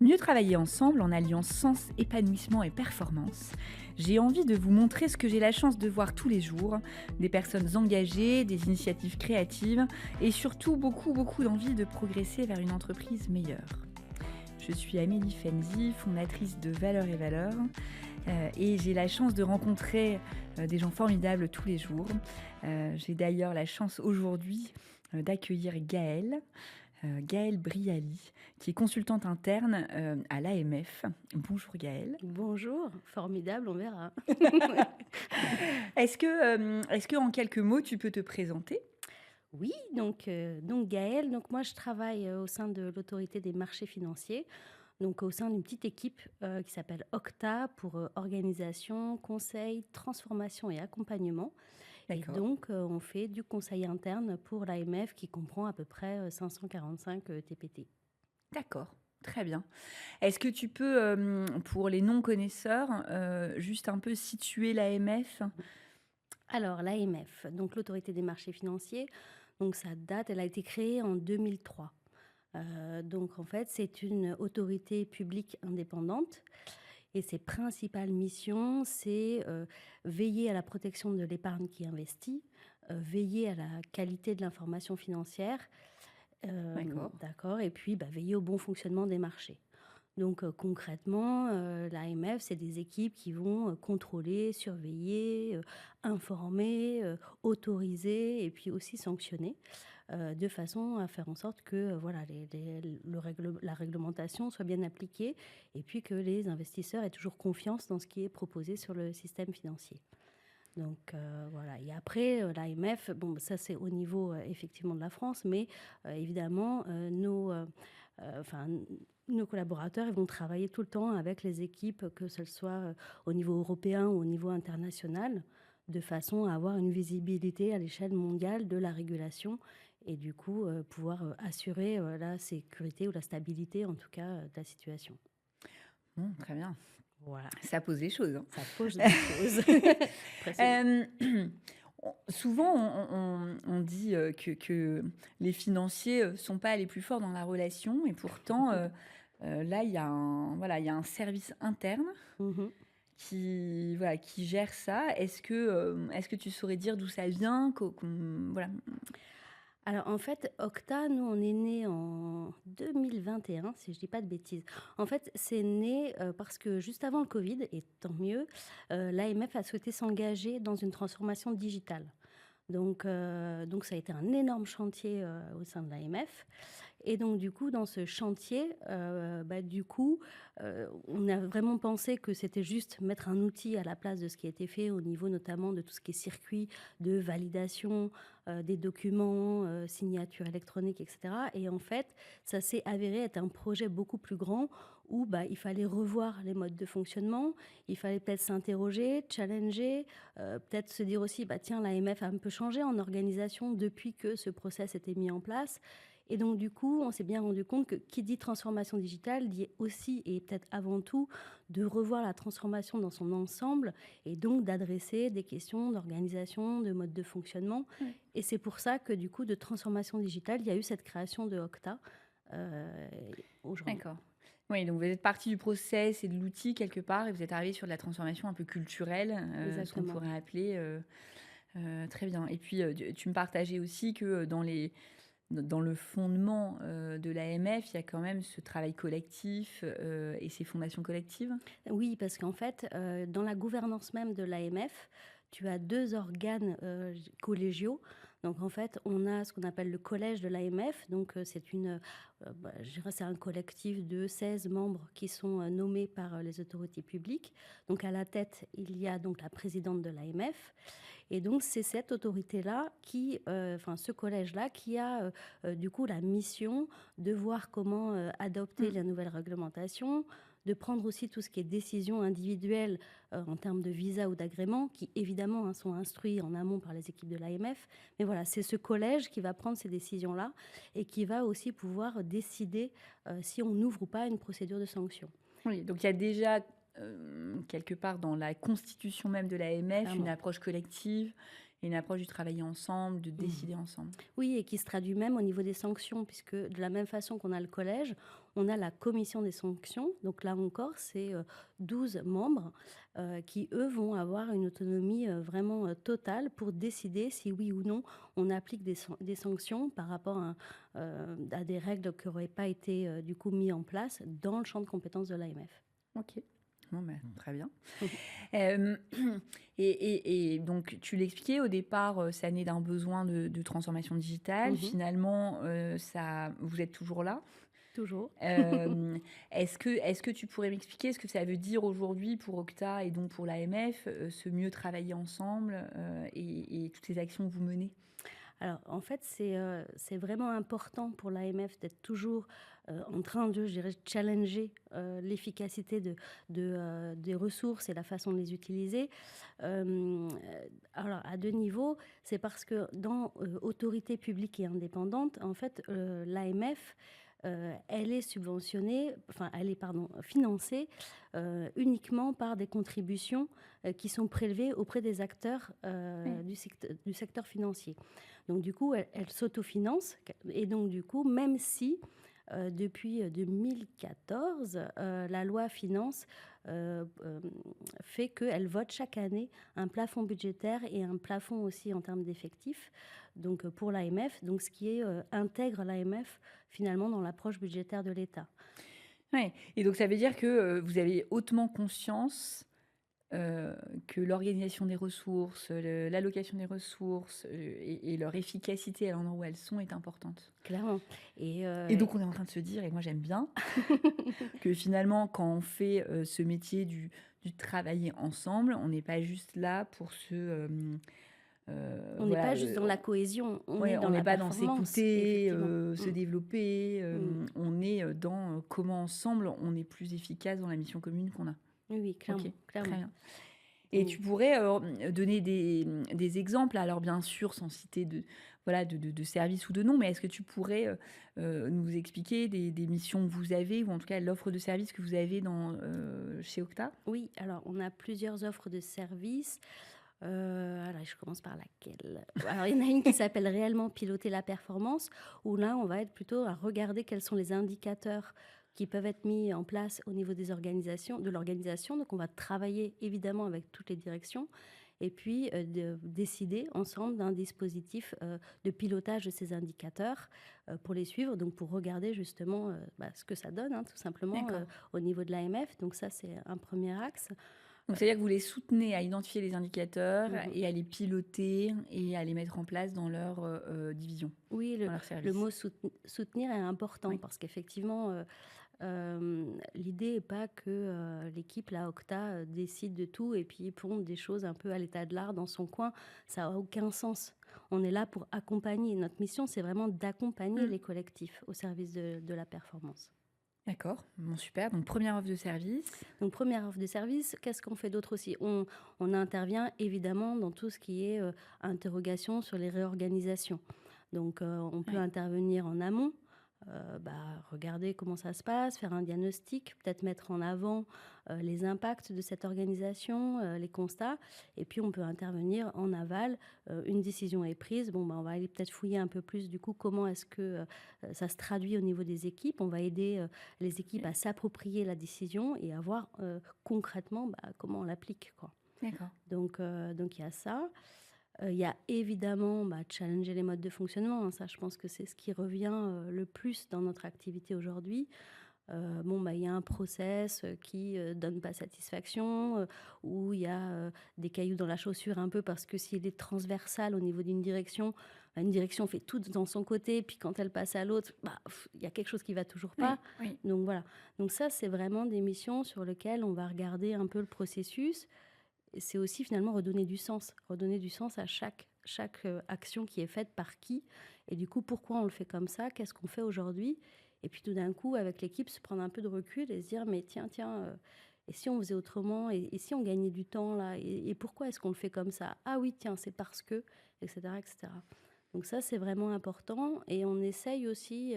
Mieux travailler ensemble en alliant sens, épanouissement et performance. J'ai envie de vous montrer ce que j'ai la chance de voir tous les jours, des personnes engagées, des initiatives créatives et surtout beaucoup d'envie de progresser vers une entreprise meilleure. Je suis Amélie Fenzi, fondatrice de Valeurs et Valeurs et j'ai la chance de rencontrer des gens formidables tous les jours. J'ai d'ailleurs la chance aujourd'hui d'accueillir Gaëlle Brialy, qui est consultante interne à l'AMF. Bonjour Gaëlle. Bonjour, formidable, on verra. Est-ce que en quelques mots, tu peux te présenter? Oui, donc Gaëlle, donc moi je travaille au sein de l'autorité des marchés financiers, donc au sein d'une petite équipe qui s'appelle Octa pour organisation, conseil, transformation et accompagnement. Et D'accord, donc on fait du conseil interne pour l'AMF qui comprend à peu près 545 TPT. d'accord, très bien. Est-ce que tu peux, pour les non-connaisseurs, juste un peu situer l'AMF? Alors l'AMF, donc l'autorité des marchés financiers, donc ça date, elle a été créée en 2003. Donc en fait, c'est une autorité publique indépendante et ses principales missions, c'est, veiller à la protection de l'épargne qui investit, veiller à la qualité de l'information financière, D'accord. d'accord et puis, veiller au bon fonctionnement des marchés. Donc concrètement, l'AMF, c'est des équipes qui vont, contrôler, surveiller, informer, autoriser et puis aussi sanctionner, de façon à faire en sorte que, voilà, la réglementation soit bien appliquée et puis que les investisseurs aient toujours confiance dans ce qui est proposé sur le système financier. Donc voilà et après, l'AMF, bon, ça c'est au niveau, effectivement de la France, mais évidemment, enfin, nos collaborateurs, ils vont travailler tout le temps avec les équipes, que ce soit, au niveau européen ou au niveau international, de façon à avoir une visibilité à l'échelle mondiale de la régulation et du coup, pouvoir, assurer, la sécurité ou la stabilité en tout cas, de la situation. Bon, très bien. Voilà, Ça pose les choses, hein. ça pose des choses. Impressionnant. Hem, souvent on dit, que les financiers, sont pas les plus forts dans la relation et pourtant, là, il y a un service interne Mmh. qui gère ça. Est-ce que tu saurais dire d'où ça vient? Voilà. Alors en fait, Octa, nous, on est né en 2021, si je dis pas de bêtises. En fait, c'est né, parce que juste avant le covid et tant mieux, l'AMF a souhaité s'engager dans une transformation digitale. Donc ça a été un énorme chantier, au sein de l'AMF et donc du coup, dans ce chantier, on a vraiment pensé que c'était juste mettre un outil à la place de ce qui a été fait au niveau notamment de tout ce qui est circuit de validation, des documents, signature électronique et cetera et en fait, ça s'est avéré être un projet beaucoup plus grand où, il fallait revoir les modes de fonctionnement, il fallait peut-être s'interroger, challenger, peut-être se dire aussi: «Bah, tiens, l'AMF a un peu changé en organisation depuis que ce process était mis en place» et donc du coup, on s'est bien rendu compte que qui dit transformation digitale dit aussi et peut-être avant tout de revoir la transformation dans son ensemble et donc d'adresser des questions d'organisation, de mode de fonctionnement Ouais. et c'est pour ça que du coup, de transformation digitale, il y a eu cette création de Octa, heu, aujourd'hui. D'accord. Oui, donc vous êtes parti du process et de l'outil quelque part et vous êtes arrivé sur de la transformation un peu culturelle, ce qu'on Exactement. pourrait appeler, très bien et puis, tu me partageais aussi que, dans le fondement, de l'AMF, il y a quand même ce travail collectif, et ces fondations collectives? Oui, parce qu'en fait, dans la gouvernance même de l'AMF, tu as 2 organes, collégiaux. Donc en fait, on a ce qu'on appelle le collège de l'AMF. Donc, c'est je dirais, c'est un collectif de 16 membres qui sont, nommés par, les autorités publiques. Donc à la tête, il y a donc la présidente de l'AMF et donc c'est cette autorité-là qui, enfin ce collège-là qui a, du coup la mission de voir comment, adopter Mmh. la nouvelle réglementation, de prendre aussi tout ce qui est décision individuelle, en termes de visa ou d'agrément qui évidemment, hein, sont instruits en amont par les équipes de l'AMF. Mais voilà, c'est ce collège qui va prendre ces décisions-là et qui va aussi pouvoir décider, si on ouvre ou pas une procédure de sanction, Oui, donc il y a déjà, quelque part dans la constitution même de l'AMF, une clairement. approche collective et une approche du travailler ensemble, de Mmh. décider ensemble. Oui et qui se traduit même au niveau des sanctions puisque de la même façon qu'on a le collège, on a la commission des sanctions. Donc là encore, c'est 12 membres qui, eux, vont avoir une autonomie vraiment totale pour décider si oui ou non on applique des sanctions par rapport à des règles qui n'auraient pas été du coup mises en place dans le champ de compétences de l'AMF. Ok. Bon, ben, très bien. Euh, et donc, tu l'expliquais, au départ, ça naît d'un besoin de transformation digitale. Mhm. Finalement, vous êtes toujours là. Toujours. Est-ce que tu pourrais m'expliquer ce que ça veut dire aujourd'hui pour Octa et donc pour l'AMF, ce mieux travailler ensemble et toutes les actions que vous menez? Alors, en fait, c'est vraiment important pour l'AMF d'être toujours en train de, je dirais, challenger l'efficacité des ressources et la façon de les utiliser. Alors, à deux niveaux, c'est parce que dans autorité publique et indépendante, en fait, l'AMF, elle est subventionnée, enfin, elle est, pardon, financée uniquement par des contributions qui sont prélevées auprès des acteurs Oui. du secteur financier. Donc du coup, elle s'autofinance et donc du coup, même si depuis 2014, la loi finance fait qu'elle vote chaque année un plafond budgétaire et un plafond aussi en termes d'effectifs, donc pour l'AMF, donc ce qui intègre l'AMF finalement dans l'approche budgétaire de l'État. Ouais. Et donc, ça veut dire que vous avez hautement conscience que l'organisation des ressources, l'allocation des ressources et leur efficacité à l'endroit où elles sont est importante. Clairement. Et donc, on est en train de se dire, et moi j'aime bien, que finalement, quand on fait ce métier du travailler ensemble, on n'est pas juste là pour on n'est voilà, pas juste dans la cohésion, on est ouais, dans on n'est la pas dans performance, s'écouter, effectivement. se développer, Mm. on est dans comment ensemble on est plus efficace dans la mission commune qu'on a. Oui, oui, Ok, clairement, très clairement. bien. Et tu pourrais donner des exemples, alors bien sûr sans citer voilà, de services ou de noms, mais est-ce que tu pourrais nous expliquer des missions que vous avez, ou en tout cas l'offre de services que vous avez chez Octa? Oui, alors on a plusieurs offres de services. Alors je commence par laquelle? Alors il y en a une qui s'appelle réellement piloter la performance, où là on va être plutôt à regarder quels sont les indicateurs qui peuvent être mis en place au niveau des organisations, de l'organisation. Donc on va travailler évidemment avec toutes les directions et puis de décider ensemble d'un dispositif de pilotage de ces indicateurs pour les suivre, donc pour regarder justement ce que ça donne, hein, tout simplement D'accord. au niveau de l'AMF. Donc ça c'est un premier axe. Donc c'est-à-dire que vous les soutenez à identifier les indicateurs Mhm. et à les piloter et à les mettre en place dans leur division, Oui, dans leur le service. mot soutenir est important Oui. parce qu'effectivement, l'idée n'est pas que l'équipe, la Octa, décide de tout et puis pond des choses un peu à l'état de l'art dans son coin. Ça n'a aucun sens. On est là pour accompagner. Notre mission, c'est vraiment d'accompagner Mm. les collectifs au service de la performance. D'accord, bon, super. Donc première offre de service. Donc, première offre de service, qu'est-ce qu'on fait d'autre aussi? On intervient évidemment dans tout ce qui est interrogation sur les réorganisations. Donc, on peut Oui. intervenir en amont, regarder comment ça se passe, faire un diagnostic, peut-être mettre en avant les impacts de cette organisation, les constats. Et puis, on peut intervenir en aval. Une décision est prise. Bon, on va aller peut-être fouiller un peu plus, du coup, comment est-ce que ça se traduit au niveau des équipes. On va aider les équipes à s'approprier la décision et à voir concrètement comment on l'applique, quoi. D'accord. Donc il y a ça. Il y a évidemment challenger les modes de fonctionnement, hein. Ça, je pense que c'est ce qui revient le plus dans notre activité aujourd'hui. Il y a un process qui donne pas satisfaction, où il y a des cailloux dans la chaussure un peu parce que s'il est transversal au niveau d'une direction, une direction fait tout dans son côté, puis quand elle passe à l'autre, il y a quelque chose qui va toujours Oui, pas. oui. Donc voilà. Donc ça, c'est vraiment des missions sur lesquelles on va regarder un peu le processus. Et c'est aussi finalement redonner du sens à chaque action qui est faite par qui, et du coup, pourquoi on le fait comme ça, qu'est-ce qu'on fait aujourd'hui. Et puis tout d'un coup, avec l'équipe, se prendre un peu de recul et se dire, mais tiens, et si on faisait autrement, et si on gagnait du temps là, et pourquoi est-ce qu'on le fait comme ça? Ah oui, tiens, c'est parce que, etc., etc. Donc ça, c'est vraiment important, et on essaye aussi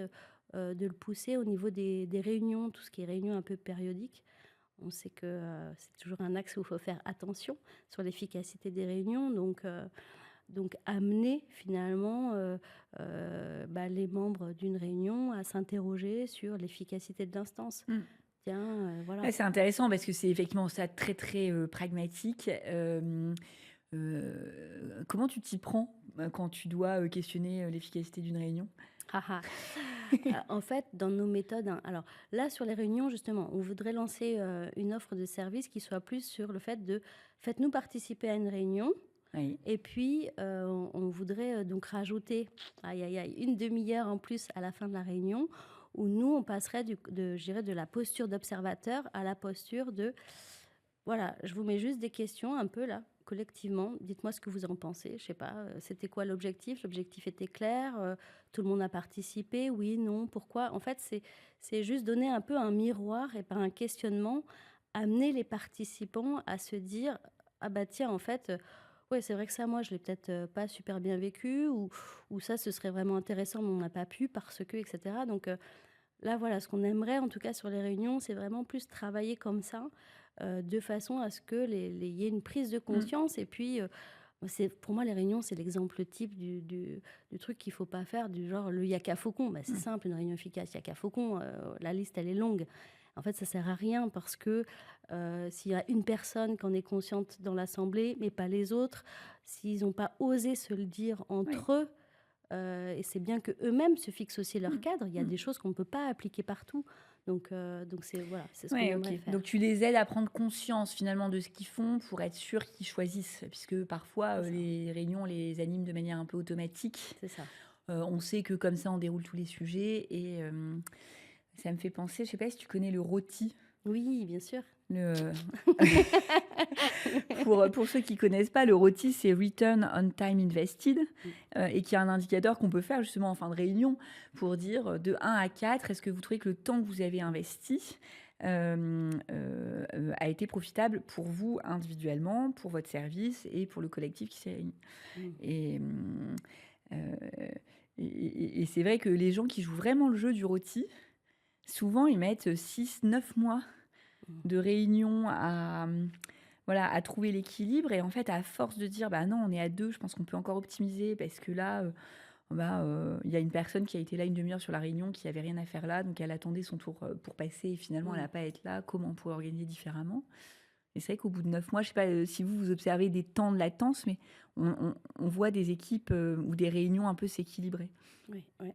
de le pousser au niveau des réunions, tout ce qui est réunions un peu périodiques. On sait que c'est toujours un axe où il faut faire attention sur l'efficacité des réunions. Donc, donc amener finalement, les membres d'une réunion à s'interroger sur l'efficacité de l'instance. Mmh. Tiens, voilà. Ouais, c'est intéressant parce que c'est effectivement ça très, très, pragmatique. Comment tu t'y prends, quand tu dois, questionner, l'efficacité d'une réunion? Ah ah. En fait, dans nos méthodes, hein, alors là, sur les réunions, justement, on voudrait lancer, une offre de service qui soit plus sur le fait de: «Faites-nous participer à une réunion». Oui. Et puis, on voudrait, donc rajouter, aïe, aïe, aïe, une demi-heure en plus à la fin de la réunion où nous, on passerait je dirais, de la posture d'observateur à la posture de: «Voilà, je vous mets juste des questions un peu là, collectivement. Dites-moi ce que vous en pensez». Je sais pas, c'était quoi l'objectif? L'objectif était clair, tout le monde a participé, oui, non, pourquoi? En fait, c'est juste donner un peu un miroir et par un questionnement, amener les participants à se dire: «Ah bah tiens, en fait, ouais, c'est vrai que ça, moi, je l'ai peut-être, pas super bien vécu» ou «Ça, ce serait vraiment intéressant, mais on n'a pas pu parce que» et cetera. Donc, là, voilà, ce qu'on aimerait, en tout cas, sur les réunions, c'est vraiment plus travailler comme ça, de façon à ce que il y ait une prise de Mmh. conscience et puis, c'est pour moi, les réunions, c'est l'exemple type du truc qu'il faut pas faire, du genre le yaka faucon. Bah, c'est Mmh. simple, une réunion efficace, yaka faucon, la liste, elle est longue. En fait, ça sert à rien parce que, s'il y a une personne qui en est consciente dans l'assemblée, mais pas les autres, s'ils ont pas osé se le dire Oui. entre eux, et c'est bien que eux mêmes se fixent aussi leur Mmh. cadre. Il y a Mmh. des choses qu'on ne peut pas appliquer partout. Donc c'est voilà, c'est ce qu'on Ouais, OK. aimerait Donc faire. tu les aides à prendre conscience finalement de ce qu'ils font pour être sûr qu'ils choisissent. Puisque parfois, C'est ça, les réunions, on les anime de manière un peu automatique. c'est ça. On sait que comme ça, on déroule tous les sujets et ça me fait penser, je sais pas si tu connais le ROTI? Oui, bien sûr. Le pour ceux qui connaissent pas, le ROTI, c'est Return on Time Invested, Mmh. et qui est un indicateur qu'on peut faire justement en fin de réunion pour dire, de 1 à 4, est-ce que vous trouvez que le temps que vous avez investi, a été profitable pour vous individuellement, pour votre service et pour le collectif qui s'est réuni? Mmh. Et heu et c'est vrai que les gens qui jouent vraiment le jeu du ROTI, souvent ils mettent 6, 9 mois Mmh. de réunion à, voilà, à trouver l'équilibre et en fait, à force de dire: «Bah, non, on est à 2, je pense qu'on peut encore optimiser parce que là, il y a une personne qui a été là une demi heure sur la réunion qui avait rien à faire là, donc elle attendait son tour, pour passer et finalement elle Mmh. a pas à être là. Comment on pourrait organiser différemment?» Et c'est vrai qu'au bout de 9 mois, je sais pas, si vous observez des temps de latence, mais on voit des équipes, ou des réunions un peu s'équilibrer. Oui, oui.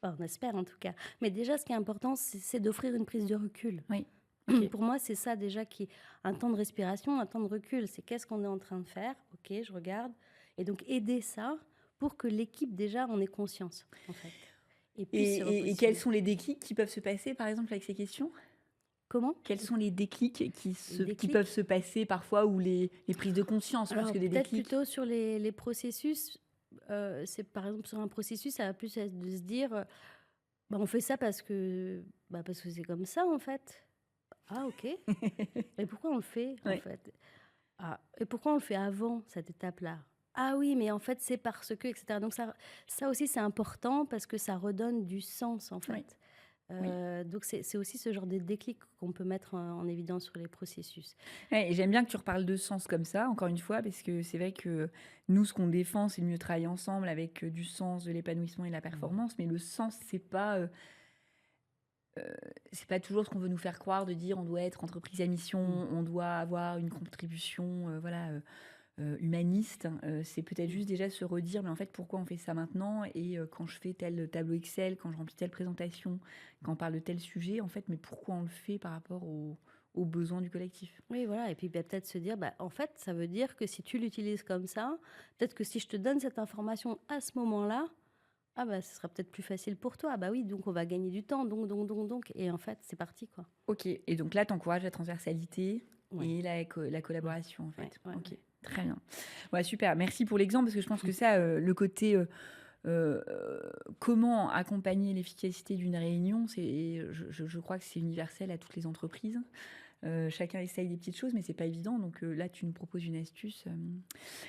Bah, on espère en tout cas. Mais déjà, ce qui est important, c'est d'offrir une prise de recul. Oui, OK. Pour moi, c'est ça déjà qui un temps de respiration, un temps de recul. C'est qu'est-ce qu'on est en train de faire? OK, je regarde et donc aider ça pour que l'équipe déjà en ait conscience, en fait et puisse se Et quels repositionner. sont les déclics qui peuvent se passer, par exemple, avec ces questions? Comment? Quels sont les déclics Les qui peuvent déclics? se passer parfois ou les prises de conscience plus Alors que des peut-être déclics? plutôt sur les processus, c'est par exemple sur un processus, ça va plus être de se dire, «Bah, on fait ça parce que c'est comme ça en fait». «Ah OK, mais pourquoi on le fait en Ouais. fait?» «Ah et pourquoi on le fait avant cette étape-là?» «Ah oui, mais en fait c'est parce que» et cetera. Donc ça aussi c'est important parce que ça redonne du sens en Oui, fait. oui. Donc c'est aussi ce genre de déclic qu'on peut mettre en évidence sur les processus. Ouais et j'aime bien que tu reparles de sens comme ça, encore une fois, parce que c'est vrai que nous, ce qu'on défend, c'est de mieux travailler ensemble avec, du sens, de l'épanouissement et de la Mmh. performance. Mais le sens, c'est pas toujours ce qu'on veut nous faire croire de dire: «On doit être entreprise à mission, Mmh. on doit avoir une contribution, voilà, humaniste». C'est peut-être Mmh. juste déjà se redire: «Mais en fait, pourquoi on fait ça maintenant? Et quand je fais tel tableau Excel, quand je remplis telle présentation, quand on parle de tel sujet, en fait, mais pourquoi on le fait par rapport aux besoins du collectif?» Oui, voilà et puis, bah, peut-être se dire: «Bah, en fait, ça veut dire que si tu l'utilises comme ça, peut-être que si je te donne cette information à ce moment-là, ah bah, ce sera peut-être plus facile pour toi. Bah oui, donc on va gagner du temps, donc» et en fait, c'est parti, quoi. OK et donc là, tu encourages la transversalité Ouais, et la ouais, collaboration, en ouais, fait. ouais, OK, ouais. très bien. Ouais, super. Merci pour l'exemple parce que je pense que ça, le côté, heu, comment accompagner l'efficacité d'une réunion, je crois que c'est universel à toutes les entreprises. Chacun essaye des petites choses, mais c'est pas évident. Donc là, tu nous proposes une astuce.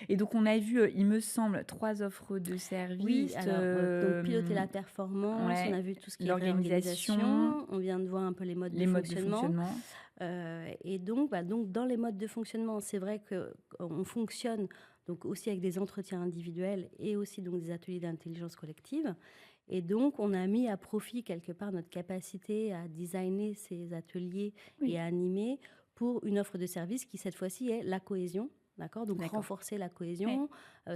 Et donc, on a vu, il me semble, 3 offres de Oui, services. alors, donc piloter la performance, on Ouais, a vu tout ce qui est l'organisation, réorganisation, on vient de voir un peu les modes de les modes de fonctionnement. fonctionnement. Et donc, bah, donc dans les modes de fonctionnement, c'est vrai que on fonctionne donc aussi avec des entretiens individuels et aussi donc des ateliers d'intelligence collective. Et donc, on a mis à profit quelque part notre capacité à designer ces ateliers et Oui, à animer pour une offre de service qui, cette fois-ci, est la cohésion. D'accord. Donc, d'accord. renforcer la Ouais, cohésion,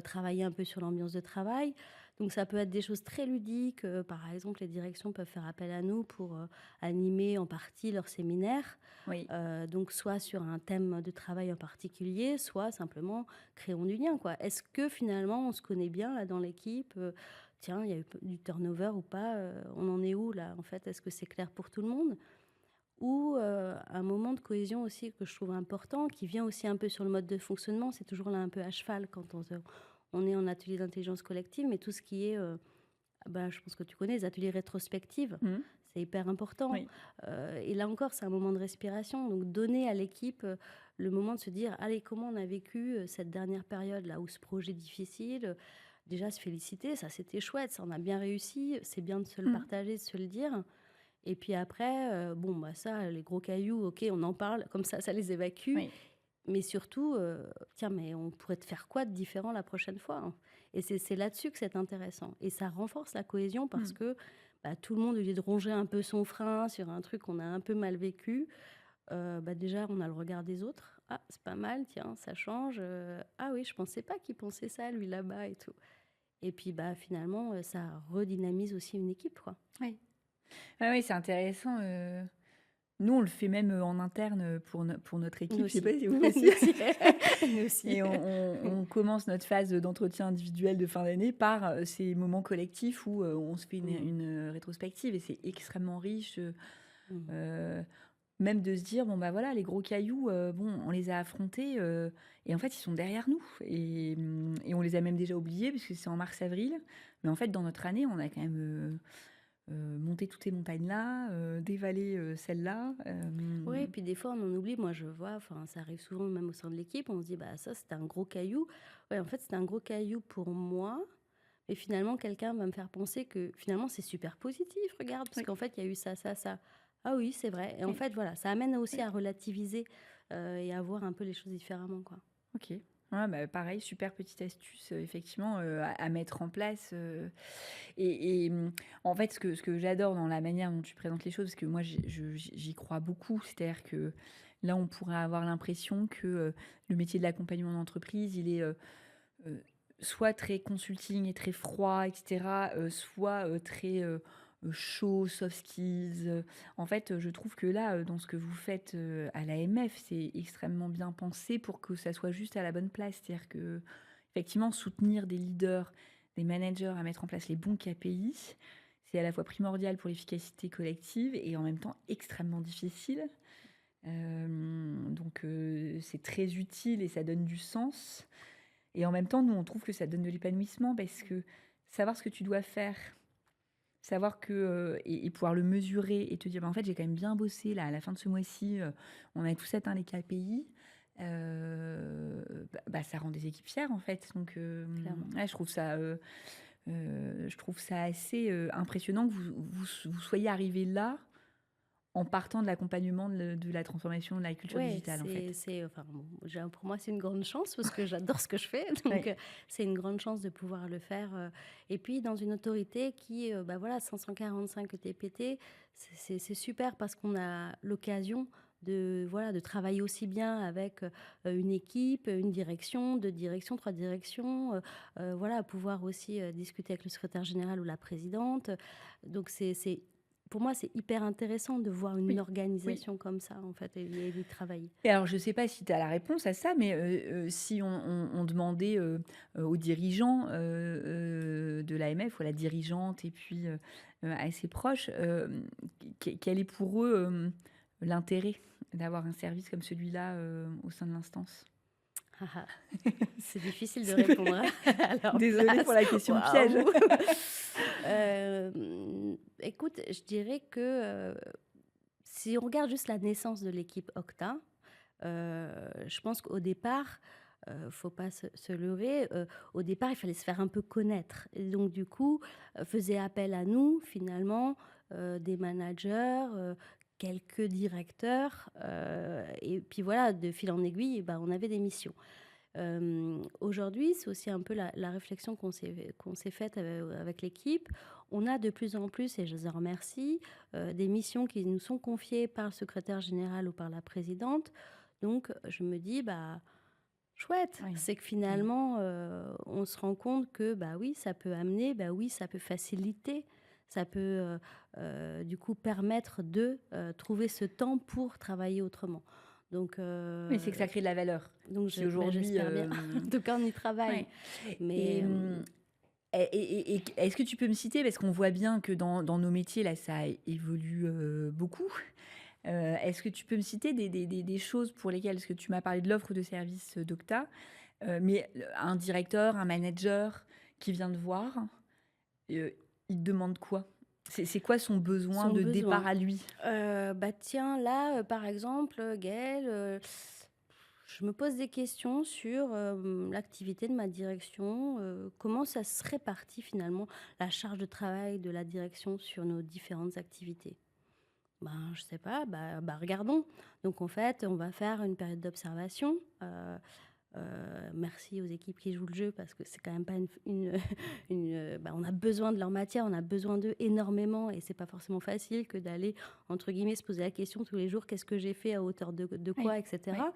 travailler un peu sur l'ambiance de travail. Donc, ça peut être des choses très ludiques. Par exemple, les directions peuvent faire appel à nous pour animer en partie leur séminaire. oui. Donc soit sur un thème de travail en particulier, soit simplement créons du lien, quoi. Est-ce que finalement on se connaît bien là dans l'équipe? Tiens, il y a eu du turnover ou pas? On en est où là, en fait? Est-ce que c'est clair pour tout le monde? Ou, un moment de cohésion aussi que je trouve important, qui vient aussi un peu sur le mode de fonctionnement, c'est toujours là un peu à cheval quand on est en atelier d'intelligence collective, mais tout ce qui est, bah, je pense que tu connais les ateliers rétrospectives, Mmh. c'est hyper important. Oui. Et là encore, c'est un moment de respiration. Donc, donner à l'équipe le moment de se dire, allez, comment on a vécu cette dernière période là où ce projet difficile. Déjà, se féliciter, ça c'était chouette, ça on a bien réussi. C'est bien de se le Mmh. partager, de se le dire. Et puis après, bon, bah ça, les gros cailloux, ok, on en parle, comme ça les évacue. Oui. Mais surtout, tiens, mais on pourrait te faire quoi de différent la prochaine fois, hein? Et c'est là-dessus que c'est intéressant et ça renforce la cohésion parce Mmh. que, bah, tout le monde, au lieu de ronger un peu son frein sur un truc qu'on a un peu mal vécu, bah, déjà, on a le regard des autres. «Ah, c'est pas mal, tiens, ça change, ah oui, je pensais pas qu'il pensait ça lui là-bas» et tout. Et puis, bah, finalement, ça redynamise aussi une équipe, quoi. Oui. Ouais, ouais, c'est intéressant, nous, on le fait même, en interne, pour notre Nous équipe. Je sais pas aussi, si vous nous aussi? aussi, nous aussi. Et on commence notre phase d'entretien individuel de fin d'année par, ces moments collectifs où, on se fait Mmh. rétrospective et c'est extrêmement riche, Mmh. heu, même de se dire: «Bon, bah, voilà, les gros cailloux, bon, on les a affrontés, et en fait, ils sont derrière nous» et on les a même déjà oubliés puisque c'est en mars-avril. Mais en fait, dans notre année, on a quand même, monté toutes ces montagnes-là, dévalé, celles-là, Ouais, puis des fois, on en oublie. Moi, je vois, enfin, ça arrive souvent même au sein de l'équipe. On se dit, bah, ça, c'était un gros caillou. Ouais, en fait, c'était un gros caillou pour moi. Et finalement, quelqu'un va me faire penser que finalement, c'est super positif. Regarde, parce oui, qu'en fait, il y a eu ça, ça, ça. Ah oui, c'est vrai. Et en oui, fait, voilà, ça amène aussi oui. à relativiser et à voir un peu les choses différemment, quoi. OK. Ouais, bah, pareil, super petite astuce, effectivement, à mettre en place, en fait, ce que j'adore dans la manière dont tu présentes les choses, parce que moi, j'y crois beaucoup. C'est-à-dire que là, on pourrait avoir l'impression que, le métier de l'accompagnement d'entreprise, il est, heu, soit très consulting et très froid et cetera, soit, très, chaud, soft skills, En fait, je trouve que là, dans ce que vous faites, à l'AMF, c'est extrêmement bien pensé pour que ça soit juste à la bonne place. C'est-à-dire qu'effectivement, soutenir des leaders, des managers à mettre en place les bons KPI, c'est à la fois primordial pour l'efficacité collective et en même temps extrêmement difficile. Donc c'est très utile et ça donne du sens. Et en même temps, nous, on trouve que ça donne de l'épanouissement parce que savoir ce que tu dois faire, savoir que, et pouvoir le mesurer et te dire: «Bah, en fait, j'ai quand même bien bossé là, à la fin de ce mois-ci, on a tous atteint les KPI», bah, ça rend des équipes fières, en fait. Donc Clairement. ouais, je trouve ça assez, impressionnant que vous soyez arrivés là, en partant de l'accompagnement de la transformation de la culture Ouais, digitale, en fait. enfin, bon, pour moi, c'est une grande chance parce que j'adore ce que je fais. Donc, Oui, c'est une grande chance de pouvoir le faire. Et puis, dans une autorité qui, bah voilà, 545 TPT, c'est super parce qu'on a l'occasion de, voilà, de travailler aussi bien avec une équipe, une direction, deux directions, trois directions. Voilà, pouvoir aussi discuter avec le secrétaire général ou la présidente. Donc, pour moi, c'est hyper intéressant de voir une oui, oui. organisation comme ça, en fait, et d'y travailler. Et alors, je ne sais pas si tu as la réponse à ça, mais si on demandait, aux dirigeants, de l'AMF ou à la dirigeante et puis, à ses proches, quel est pour eux, l'intérêt d'avoir un service comme celui-là, au sein de l'instance? Ah ah, c'est difficile de répondre à leur Désolée pour place. la question piège. Waouh! Écoute, je dirais que, si on regarde juste la naissance de l'équipe Octa, je pense qu'au départ, faut pas se leurrer, au départ, il fallait se faire un peu connaître et donc du coup, faisait appel à nous finalement, des managers, quelques directeurs, et puis voilà, de fil en aiguille, bah, on avait des missions. Aujourd'hui, c'est aussi un peu la réflexion qu'on s'est faite avec l'équipe. On a de plus en plus, et je les en remercie, des missions qui nous sont confiées par le secrétaire général ou par la présidente. Donc je me dis: «Bah, chouette!» Oui. C'est que Oui. finalement, on se rend compte que, bah, oui, ça peut amener, bah, oui, ça peut faciliter, ça peut, du coup permettre de, trouver ce temps pour travailler autrement. Donc Oui, c'est que ça crée de la valeur. donc Si bah, aujourd'hui, j'espère bien. En tout cas, on y travaille. ouais. Mais, Et et est-ce que tu peux me citer, parce qu'on voit bien que dans nos métiers, là, ça évolue, beaucoup. Est-ce que tu peux me citer des choses pour lesquelles, parce que tu m'as parlé de l'offre de service, d'Octa, mais un directeur, un manager qui vient te voir, il te demande quoi? C'est quoi son besoin son de départ besoin. à lui? Bah, tiens, là, par exemple, Gaëlle, je me pose des questions sur, l'activité de ma direction, comment ça se répartit finalement, la charge de travail de la direction sur nos différentes activités? Ben, je sais pas, regardons. Donc en fait, on va faire une période d'observation, merci aux équipes qui jouent le jeu parce que c'est quand même pas on a besoin de leur matière, on a besoin d'eux énormément et c'est pas forcément facile que d'aller, entre guillemets, se poser la question tous les jours: «Qu'est-ce que j'ai fait à hauteur de Oui, quoi?» et oui. cetera.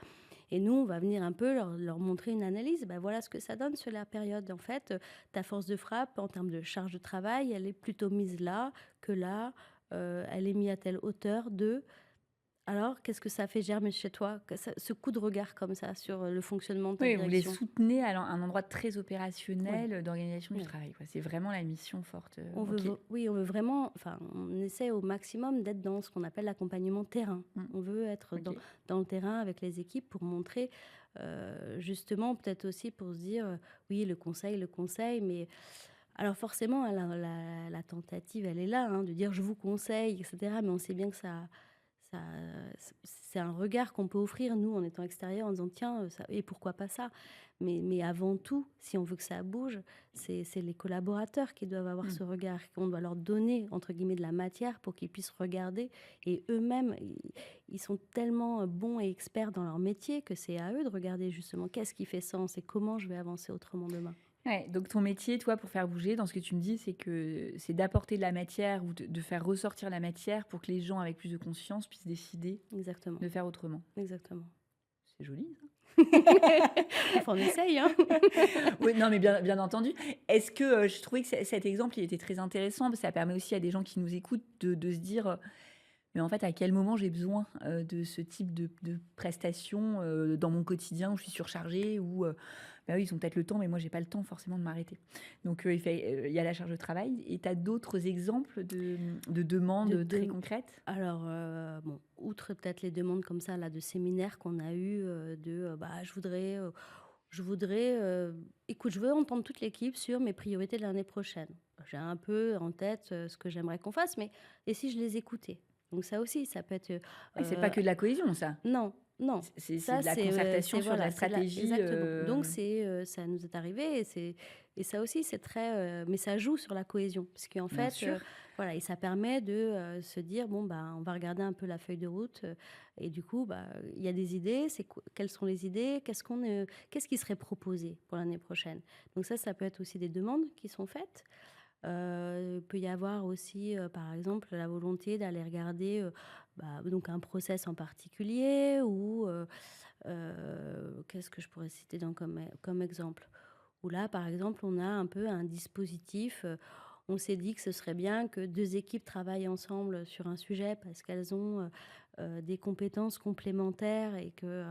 Et nous, on va venir un peu leur montrer une analyse. Bah, voilà ce que ça donne sur la période. En fait, ta force de frappe en termes de charge de travail, elle est plutôt mise là que là, elle est mise à telle hauteur de alors, qu'est-ce que ça fait germer chez toi? Que ça ce coup de regard comme ça sur, le fonctionnement de ta Oui, vous les direction? soutenez à un endroit très Oui, opérationnel, d'organisation du oui. travail, quoi. C'est vraiment la mission forte, OK. On veut vraiment enfin, on essaie au maximum d'être dans ce qu'on appelle l'accompagnement terrain. Mmh. On veut être OK. dans le terrain avec les équipes pour montrer, justement, peut-être aussi pour se dire, oui, le conseil, mais alors forcément, hein, la tentative, elle est là, hein, de dire: «Je vous conseille» et cetera, mais on sait bien que ça c'est un regard qu'on peut offrir, nous, en étant extérieurs, en disant: «Tiens, ça et pourquoi pas ça?» Mais avant tout, si on veut que ça bouge, c'est les collaborateurs qui doivent avoir Mmh. ce regard, qu'on doit leur donner, entre guillemets, «de la matière» pour qu'ils puissent regarder et eux-mêmes, ils sont tellement, bons et experts dans leur métier que c'est à eux de regarder justement qu'est-ce qui fait sens et comment je vais avancer autrement demain. Ouais, donc ton métier, toi, pour faire bouger, dans ce que tu me dis, c'est d'apporter de la matière ou de faire ressortir la matière pour que les gens avec plus de conscience puissent décider Exactement, de faire autrement. exactement. C'est joli, ça. Enfin, on essaye, hein. Oui, non, mais bien entendu. Est-ce que, je trouvais que cet exemple, il était très intéressant, parce que ça permet aussi à des gens qui nous écoutent de se dire, mais en fait, à quel moment j'ai besoin, de ce type de prestations, dans mon quotidien où je suis surchargée, ou, bah, oui, ils ont peut-être le temps, mais moi, j'ai pas le temps forcément de m'arrêter. Donc, il y a la charge de travail, et tu as d'autres exemples de De demandes très de concrètes? Alors, bon, outre peut-être les demandes comme ça là de séminaires qu'on a eu, bah, je voudrais, écoute, je veux entendre toute l'équipe sur mes priorités de l'année prochaine. J'ai un peu en tête, ce que j'aimerais qu'on fasse, mais et si je les écoutais? Donc ça aussi, ça peut être, Oui, c'est pas que de la cohésion, ça. non, non, C'est ça de la concertation c'est sur de la voilà, c'est de la stratégie, exactement. Donc ça nous est arrivé et ça aussi c'est très, mais ça joue sur la cohésion parce qu'en bien fait, sûr. voilà et ça permet de, se dire: «Bon, bah, on va regarder un peu la feuille de route», et du coup, bah, il y a des idées, c'est quoi quelles sont les idées? Qu'est-ce qui serait proposé pour l'année prochaine? Donc ça peut être aussi des demandes qui sont faites. Il peut y avoir aussi, par exemple, la volonté d'aller regarder, donc un process en particulier ou qu'est-ce que je pourrais citer comme exemple? Où là, par exemple, on a un peu un dispositif, on s'est dit que ce serait bien que 2 équipes travaillent ensemble sur un sujet parce qu'elles ont, des compétences complémentaires et que,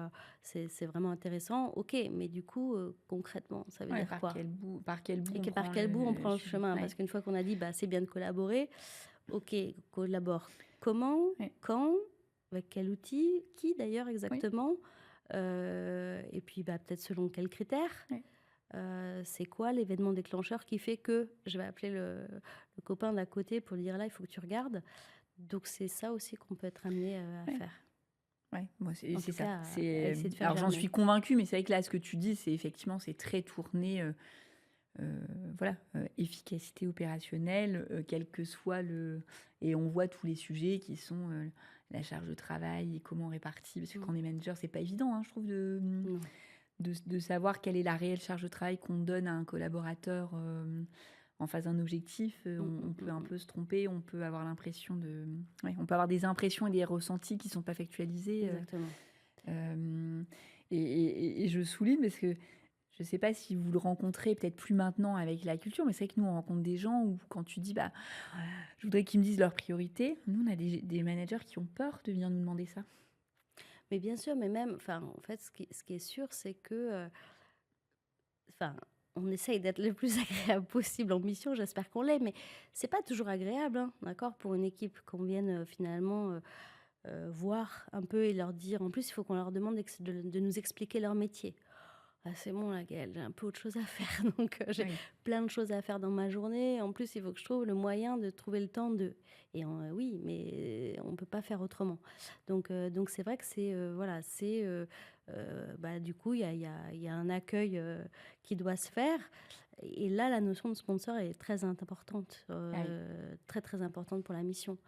c'est vraiment intéressant. OK, mais du coup, concrètement, ça veut Ouais, dire quoi? par quel bout Et on que par prend quel bout on le prend le sujet? chemin? Ouais, Parce qu'une fois qu'on a dit: «Bah, c'est bien de collaborer», OK, collabore comment? ouais, Quand? Avec quel outil? Qui d'ailleurs oui, exactement? Et puis, bah, peut-être selon quels critères? ouais, C'est quoi l'événement déclencheur qui fait que je vais appeler le copain d'à côté pour lui dire: «Là, il faut que tu regardes». Donc c'est ça aussi qu'on peut être amené, à ouais, faire. ouais, moi, En c'est tout ça. cas, à C'est, essayer de faire alors j'en germer. suis convaincue, mais c'est vrai que là, ce que tu dis, c'est effectivement, c'est très tourné, voilà, efficacité opérationnelle, quel que soit et on voit tous les sujets qui sont, la charge de travail et comment on répartit, parce que Mmh. quand on est manager, c'est pas évident, hein, je trouve, Non. de savoir quelle est la réelle charge de travail qu'on donne à un collaborateur en face d'un objectif. On peut un peu se tromper, on peut avoir l'impression de... Ouais, on peut avoir des impressions et des ressentis qui ne sont pas factualisés. Exactement. Et je souligne parce que je ne sais pas si vous le rencontrez peut-être plus maintenant avec la culture, mais c'est vrai que nous, on rencontre des gens où quand tu dis, bah, je voudrais qu'ils me disent leurs priorités, nous, on a des managers qui ont peur de venir nous demander ça. Mais bien sûr, mais même, enfin, en fait, ce qui est sûr, c'est que, enfin, on essaye d'être le plus agréable possible en mission, j'espère qu'on l'est, mais c'est pas toujours agréable, hein, d'accord, pour une équipe qu'on vienne finalement voir un peu et leur dire. En plus, il faut qu'on leur demande de nous expliquer leur métier. Ah, c'est bon, là, Gaëlle, j'ai un peu autre chose à faire. Donc, j'ai Oui. plein de choses à faire dans ma journée. En plus, il faut que je trouve le moyen de trouver le temps de. Et oui, mais on ne peut pas faire autrement. Donc c'est vrai que voilà, bah, du coup, il y a un accueil qui doit se faire. Et là, la notion de sponsor est très importante, Ah oui. très, très importante pour la mission.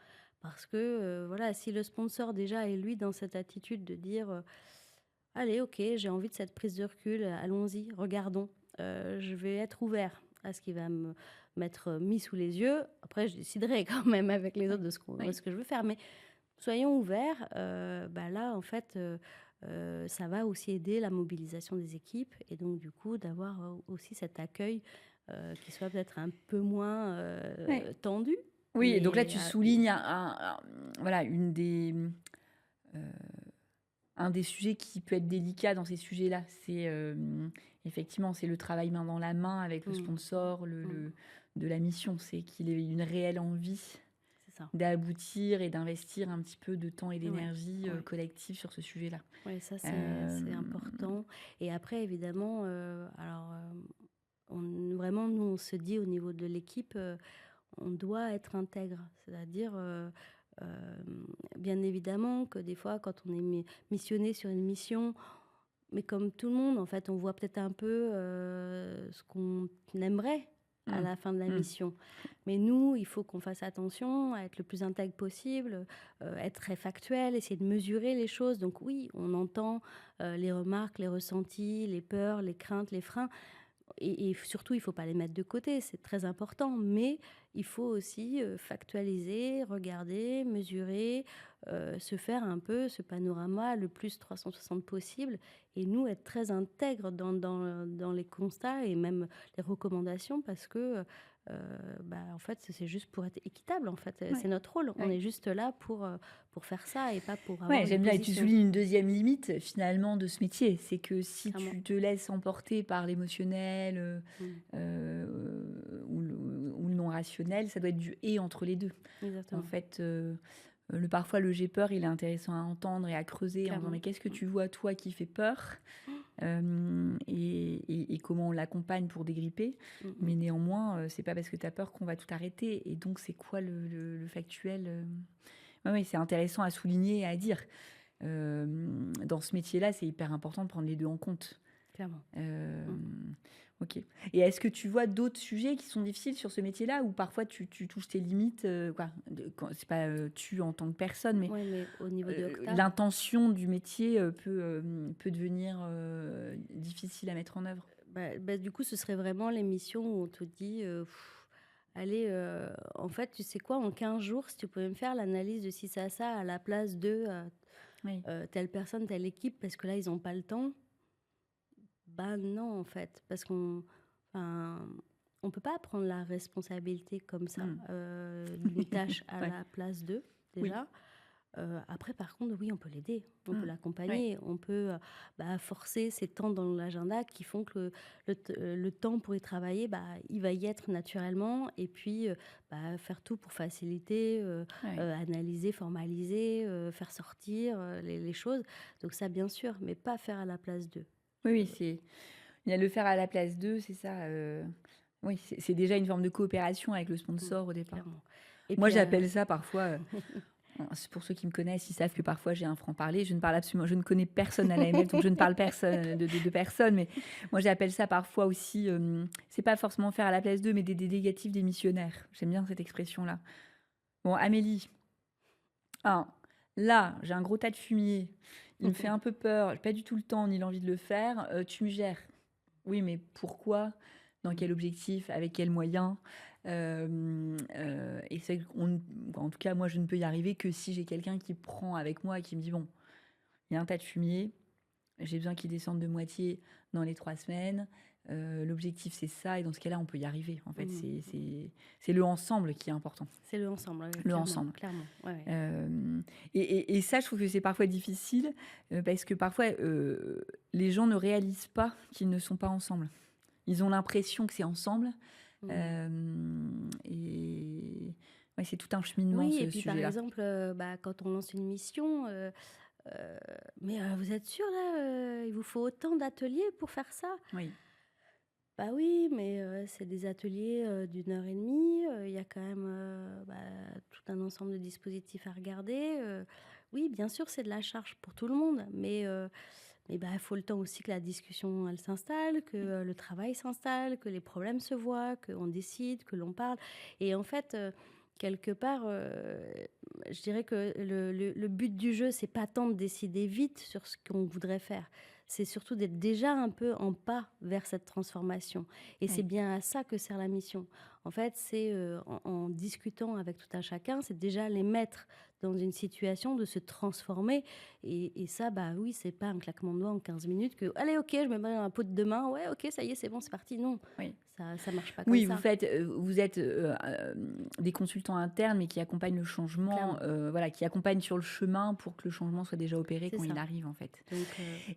Parce que, voilà, si le sponsor déjà est lui dans cette attitude de dire, allez, OK, j'ai envie de cette prise de recul, allons-y, regardons. Je vais être ouvert à ce qui va m'être mis sous les yeux. Après, je déciderai quand même avec les Oui. autres de Oui. ce que je veux faire, mais soyons ouverts. Bah, là, en fait, ça va aussi aider la mobilisation des équipes et donc du coup d'avoir, aussi cet accueil, qui soit peut-être un peu moins, Ouais. tendu, Oui, et donc là, mais tu soulignes voilà, un des sujets qui peut être délicat dans ces sujets-là. C'est effectivement, c'est le travail main dans la main avec le mmh, sponsor mmh, de la mission. C'est qu'il ait une réelle envie c'est ça. d'aboutir et d'investir un petit peu de temps et Ouais, d'énergie ouais. collective sur ce sujet-là. Ouais, ça c'est Euh, important et après évidemment, alors, on vraiment nous on se dit au niveau de l'équipe, on doit être intègre. C'est-à-dire, bien évidemment que des fois quand on est missionné sur une mission, mais comme tout le monde en fait, on voit peut-être un peu, ce qu'on aimerait à mm, la fin de la mm. mission. Mais nous, il faut qu'on fasse attention à être le plus intègre possible, être très factuel, essayer de mesurer les choses. Donc oui, on entend, les remarques, les ressentis, les peurs, les craintes, les freins et surtout, il ne faut pas les mettre de côté, c'est très important. Mais il faut aussi, factualiser, regarder, mesurer, se faire un peu ce panorama le plus 360 possible et nous être très intègres dans les constats et même les recommandations parce que, bah, en fait, c'est juste pour être équitable, en fait, Ouais, c'est notre rôle. On ouais. est juste là pour faire ça et pas pour Ouais, avoir une j'aime bien. Et tu position, soulignes une deuxième limite finalement de ce métier. C'est que si clairement. tu te laisses emporter par l'émotionnel Mmh. ou le non rationnel, ça doit être du et entre les deux. En Exactement, fait, parfois le j'ai peur, il est intéressant à entendre et à creuser en disant clairement. mais qu'est-ce que Mmh. tu vois toi qui fait peur. Et comment on l'accompagne pour dégripper. Mmh mh. Mais néanmoins, c'est pas parce que tu as peur qu'on va tout arrêter. Et donc, c'est quoi le factuel ouais, ouais, c'est intéressant à souligner et à dire. Dans ce métier-là, c'est hyper important de prendre les deux en compte. Clairement. Euh, Mmh. ok. Et est-ce que tu vois d'autres sujets qui sont difficiles sur ce métier-là ou parfois tu touches tes limites quoi, c'est pas tu en tant que personne, mais Ouais, mais au niveau de Octa, l'intention du métier peut devenir difficile à mettre en œuvre. bah, du coup, ce serait vraiment l'émission où on te dit, «Allez, en fait, tu sais quoi? En 15 jours, si tu pouvais me faire l'analyse de ci, ça à la place de, Oui. telle personne, telle équipe», parce que là, ils ont pas le temps. Bah, non, en fait, parce enfin, on peut pas prendre la responsabilité comme ça, Mm. d'une tâche à Ouais. la place d'eux, Oui. déjà. Après par contre, oui, on peut l'aider, on peut Mm. Ouais. l'accompagner, on peut, bah, forcer ces temps dans l'agenda qui font que le temps pour y travailler, bah, il va y être naturellement et puis, bah, faire tout pour faciliter, Ouais. analyser, formaliser, faire sortir, les choses. Donc ça, bien sûr, mais pas faire à la place d'eux. Oui, oui, il y a le faire à la place d'eux, c'est ça. Oui, c'est déjà une forme de coopération avec le Mmh, sponsor au départ. clairement et Moi, puis, j'appelle ça parfois. C'est pour ceux qui me connaissent, ils savent que parfois j'ai un franc-parler. Je ne connais personne à l'AMF, donc je ne parle personne de personne. Mais moi, j'appelle ça parfois aussi. C'est pas forcément faire à la place d'eux, mais des négatifs des missionnaires. J'aime bien cette expression-là. Bon, Amélie, un, Là, j'ai un gros tas de fumier, il me fait un peu peur, j'ai pas du tout le temps ni l'envie de le faire, tu me gères. Oui, mais pourquoi? Dans Mmh. quel objectif? Avec quels moyens? Et c'est qu'on en tout cas, moi, je ne peux y arriver que si j'ai quelqu'un qui prend avec moi et qui me dit: «Bon, il y a un tas de fumier, j'ai besoin qu'il descende de moitié dans les 3 semaines. L'objectif, c'est ça et dans ce cas-là, on peut y arriver». En fait, Mmh. c'est le ensemble qui est important, C'est le ensemble, ouais, le clairement, ensemble. clairement. Ouais, ouais. Et ça, je trouve que c'est parfois difficile, parce que parfois, les gens ne réalisent pas qu'ils ne sont pas ensemble. Ils ont l'impression que c'est ensemble, Mmh. et ouais, c'est tout un cheminement Oui et ce puis, par sujet-là. exemple, bah, quand on lance une mission, «Mais, vous êtes sûr là, il vous faut autant d'ateliers pour faire ça?» Oui, «Bah oui, mais, c'est des ateliers, d'1 heure et demie, il y a quand même, bah, tout un ensemble de dispositifs à regarder, oui, bien sûr, c'est de la charge pour tout le monde, mais bah, il faut le temps aussi que la discussion, elle s'installe, que, oui, le travail s'installe, que les problèmes se voient, qu'on décide, que l'on parle» et en fait, quelque part, je dirais que le but du jeu, c'est pas tant de décider vite sur ce qu'on voudrait faire, c'est surtout d'être déjà un peu en pas vers cette transformation et c'est oui. bien à ça que sert la mission. En fait, c'est, en discutant avec tout un chacun, c'est déjà les mettre dans une situation de se transformer et ça, bah, oui, c'est pas un claquement de doigts en 15 minutes que: «Allez, OK, je me mets dans la peau de demain. Ouais, OK, ça y est, c'est bon, c'est parti». Non, Oui. ça marche pas comme Oui, ça, vous êtes, des consultants internes, mais qui accompagnent le changement, clairement. voilà, qui accompagnent sur le chemin pour que le changement soit déjà opéré C'est quand il ça. arrive, en fait. Donc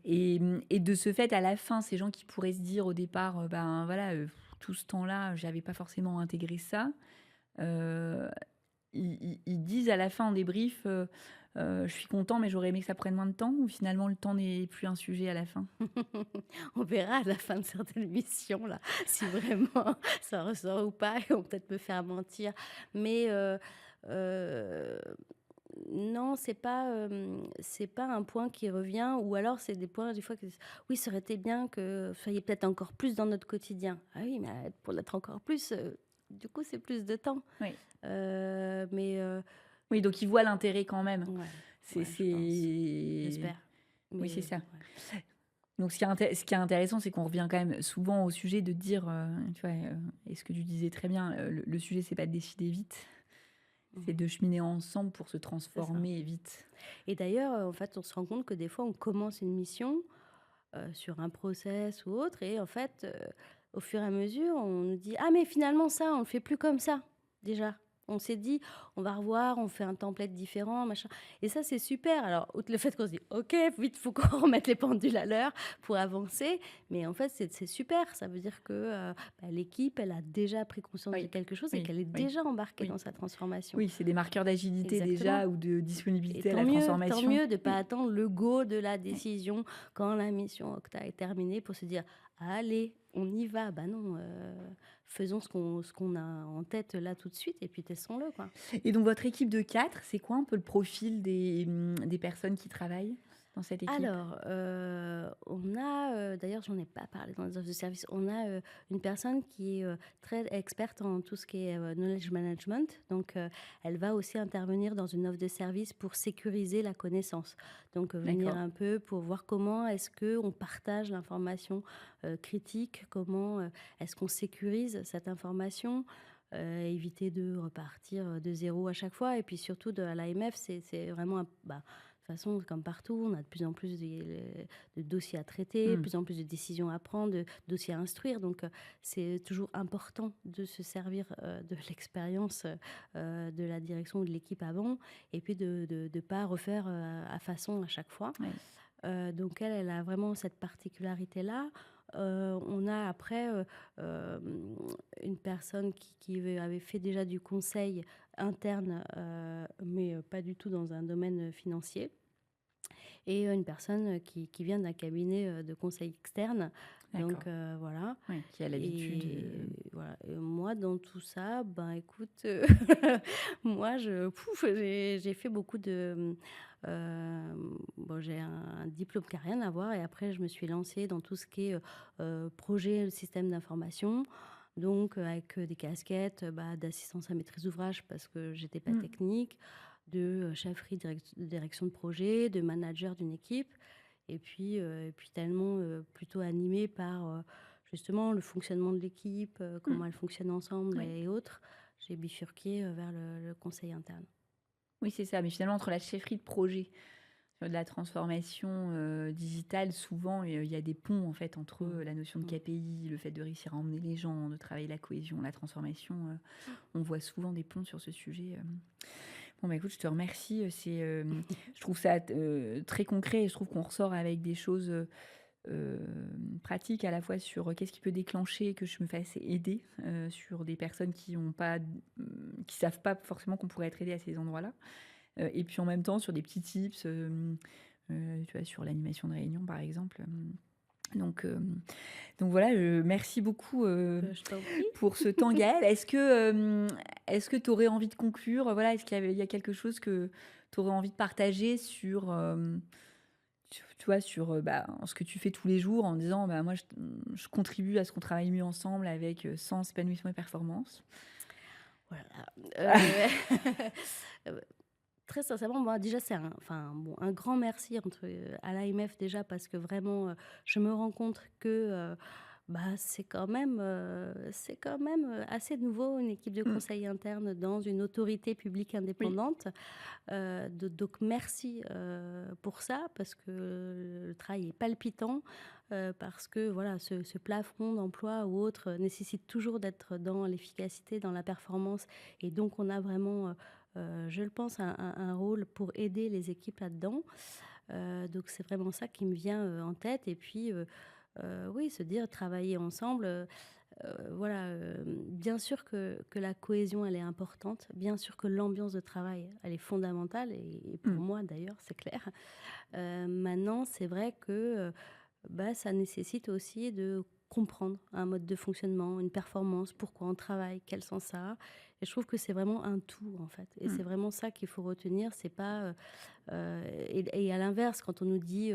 Et de ce fait, à la fin, ces gens qui pourraient se dire au départ, ben, voilà, tout ce temps-là, j'avais pas forcément intégré ça, heu, ils disent à la fin en débrief, «Je suis content, mais j'aurais aimé que ça prenne moins de temps», ou finalement le temps n'est plus un sujet à la fin? on verra à la fin de certaines missions là, si vraiment ça ressort ou pas, ils vont peut-être me faire mentir. Mais heu, non, c'est pas un point qui revient ou alors c'est des points des fois que oui, ça aurait été bien que vous soyez peut-être encore plus dans notre quotidien. Ah oui, mais pour l'être encore plus, du coup, c'est plus de temps. Oui. Mais Oui, donc ils voient l'intérêt quand même. ouais, C'est ouais, je pense. c'est J'espère. oui, c'est Mais ça. ouais. Donc ce qui est intéressant, c'est qu'on revient quand même souvent au sujet de dire, tu vois, et ce que tu disais très bien, le sujet, c'est pas de décider vite, c'est Mmh. de cheminer ensemble pour se C'est ça. transformer vite. Et d'ailleurs, en fait, on se rend compte que des fois, on commence une mission, sur un process ou autre et en fait, au fur et à mesure, on nous dit: «Ah mais finalement ça, on le fait plus comme ça, déjà». On s'est dit: «On va revoir, on fait un template différent, machin» et ça, c'est super. Alors, outre le fait qu'on se dit: «OK, vite, faut qu'on remette les pendules à l'heure pour avancer», mais en fait, c'est super. Ça veut dire que, bah, l'équipe, elle a déjà pris conscience de Oui, quelque chose et oui, qu'elle est oui, déjà embarquée oui. dans sa transformation. Oui, c'est des marqueurs d'agilité Exactement. déjà ou de Et disponibilité à la transformation. tant mieux de pas Oui, attendre le go de la oui. décision quand la mission Octa est terminée pour se dire: «Allez, on y va». Bah non, faisons ce qu'on a en tête là tout de suite et puis testons-le, quoi. Et donc votre équipe de 4, c'est quoi un peu le profil des personnes qui travaillent dans cette équipe? Alors, on a, d'ailleurs j'en ai pas parlé dans les offres de service, on a, une personne qui est, très experte en tout ce qui est, knowledge management. Donc, elle va aussi intervenir dans une offre de service pour sécuriser la connaissance. Donc, venir D'accord. un peu pour voir comment est-ce qu'on partage l'information, critique, comment, est-ce qu'on sécurise cette information, éviter de repartir, de zéro à chaque fois et puis surtout à l'AMF, c'est vraiment un bah, de toute façon, comme partout, on a de plus en plus de dossiers à traiter, de Mmh. plus en plus de décisions à prendre, de dossiers à instruire. Donc, c'est toujours important de se servir de l'expérience de la direction ou de l'équipe avant, et puis de ne pas refaire à façon à chaque fois. Oui. Donc, elle a vraiment cette particularité-là. On a après une personne qui avait fait déjà du conseil interne, mais pas du tout dans un domaine financier et une personne, qui vient d'un cabinet, de conseil externe. D'accord. Donc voilà Oui, qui a l'habitude, et voilà et moi dans tout ça, ben, écoute, moi j'ai fait beaucoup de, bon j'ai un diplôme qui a rien à voir et après je me suis lancée dans tout ce qui est, projet, système d'information. Donc avec, des casquettes, bah, d'assistance à maîtrise d'ouvrage parce que j'étais pas mmh, technique, de chefferie, direction de projet, de manager d'une équipe et puis tellement, plutôt animée par, justement le fonctionnement de l'équipe, Mmh. comment elle fonctionne ensemble Oui. et autres. J'ai bifurqué, vers le conseil interne. Oui, c'est ça, mais finalement entre la chefferie de projet, de la transformation, digitale, souvent, il y a des ponts, en fait, entre, Mmh. la notion de Mmh. KPI, le fait de réussir à emmener les gens, de travailler la cohésion, la transformation, on voit souvent des ponts sur ce sujet. Bon, bah, écoute, je te remercie, je trouve ça très concret et je trouve qu'on ressort avec des choses, pratiques à la fois sur, qu'est-ce qui peut déclencher que je me fasse aider, sur des personnes qui savent pas forcément qu'on pourrait être aidé à ces endroits-là. Et puis en même temps sur des petits tips, tu vois, sur l'animation de réunion par exemple, donc donc voilà, merci beaucoup, Je t'en prie. pour ce temps Gaëlle. Est-ce que tu aurais envie de conclure? Voilà, est-ce qu'il y a quelque chose que tu aurais envie de partager sur, tu vois, sur, bah, ce que tu fais tous les jours en disant: «Bah, moi je contribue à ce qu'on travaille mieux ensemble avec, sens, épanouissement et performance». Voilà, très sincèrement, moi, déjà, c'est un grand merci à l'AMF déjà parce que vraiment, je me rends compte que, bah, c'est quand même assez nouveau une équipe de Mmh. conseil interne dans une autorité publique Oui. indépendante. Donc merci, pour ça parce que le travail est palpitant, parce que voilà, ce plafond d'emploi ou autre, nécessite toujours d'être dans l'efficacité, dans la performance et donc on a vraiment, je le pense, un rôle pour aider les équipes là-dedans. Donc c'est vraiment ça qui me vient, en tête et puis, oui, se dire travailler ensemble, voilà, bien sûr que la cohésion, elle est importante. Bien sûr que l'ambiance de travail, elle est fondamentale et pour Mmh. moi d'ailleurs, c'est clair. Maintenant, c'est vrai que, bah, ça nécessite aussi de comprendre un mode de fonctionnement, une performance, pourquoi on travaille, quel sens ça a et je trouve que c'est vraiment un tout, en fait et Mmh. c'est vraiment ça qu'il faut retenir. C'est pas, et à l'inverse, quand on nous dit,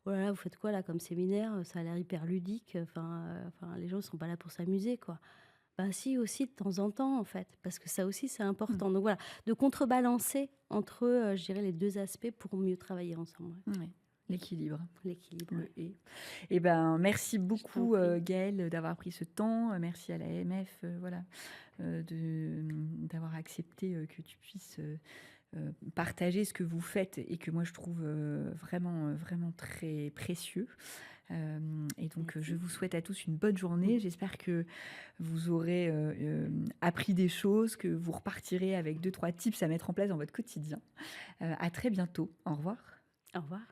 «Oh là là, vous faites quoi là comme séminaire? Ça a l'air hyper ludique», enfin les gens ne sont pas là pour s'amuser, quoi. Bah si, aussi de temps en temps, en fait, parce que ça aussi, c'est Mmh. important. Donc voilà, de contrebalancer entre, je dirais les 2 aspects pour mieux travailler ensemble, ouais. Ouais, l'équilibre, L'équilibre, le ouais. «et». Et ben, merci Je t'en beaucoup, prie. Gaëlle, d'avoir pris ce temps. Merci à l'AMF, voilà, d'avoir accepté, que tu puisses, partager ce que vous faites et que moi je trouve, vraiment, vraiment très précieux. Et donc, je Merci. vous souhaite à tous une bonne journée. J'espère que vous aurez, appris des choses, que vous repartirez avec deux trois tips à mettre en place dans votre quotidien. À très bientôt. Au revoir. Au revoir.